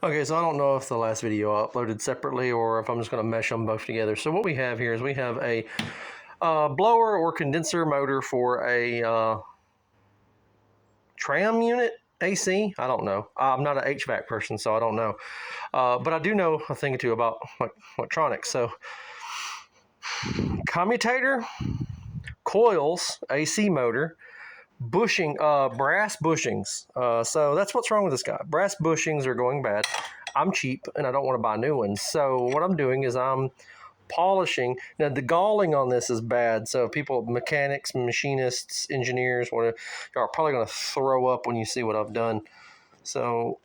Okay, so I don't know if the last video I uploaded separately or if I'm just going to mesh them both together. So what we have here is we have a blower or condenser motor for a tram unit AC. I don't know. I'm not an HVAC person, so I don't know. But I do know a thing or two about electronics. So commutator, coils, AC motor, bushing, brass bushings. So that's what's wrong with this guy. Brass bushings are going bad. I'm cheap and I don't want to buy new ones. So what I'm doing is I'm polishing. Now the galling on this is bad. So people, mechanics, machinists, engineers, y'all are probably going to throw up when you see what I've done. So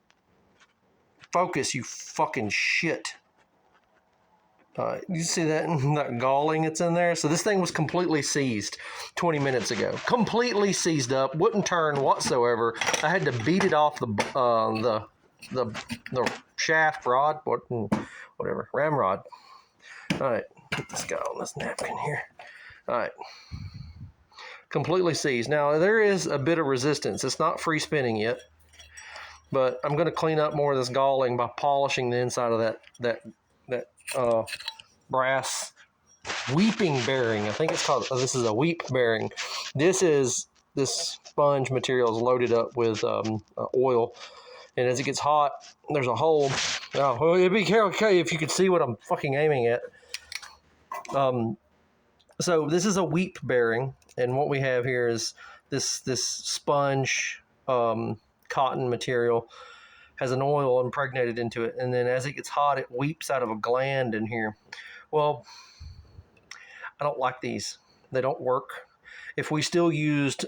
focus, you fucking shit. You see that galling that's in there? So this thing was completely seized 20 minutes ago. Completely seized up, wouldn't turn whatsoever. I had to beat it off the shaft rod, whatever, ramrod. All right, put this guy on this napkin here. All right, completely seized. Now there is a bit of resistance. It's not free spinning yet, but I'm going to clean up more of this galling by polishing the inside of that brass weeping bearing. I think it's called, this is a weep bearing. This sponge material is loaded up with oil, and as it gets hot, there's a hole. Oh, well, be careful if you could see what I'm fucking aiming at. So this is a weep bearing, and what we have here is this sponge cotton material has an oil impregnated into it, and then as it gets hot, it weeps out of a gland in here. Well, I don't like these. They don't work. If we still used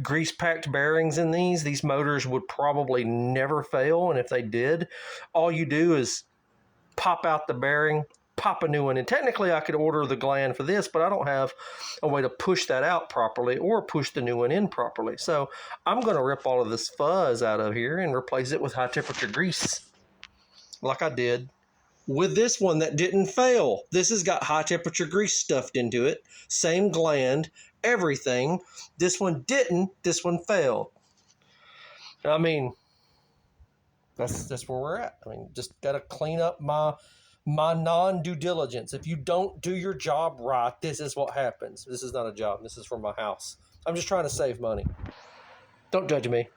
grease-packed bearings in these motors would probably never fail, and if they did, all you do is pop out the bearing, pop a new one. And technically, I could order the gland for this, but I don't have a way to push that out properly or push the new one in properly. So I'm going to rip all of this fuzz out of here and replace it with high-temperature grease, like I did with this one that didn't fail. This has got high-temperature grease stuffed into it. Same gland, everything. This one didn't. This one failed. I mean, that's where we're at. I mean, just got to clean up my non-due diligence. If you don't do your job right, this is what happens. This is not a job. This is for my house. I'm just trying to save money. Don't judge me.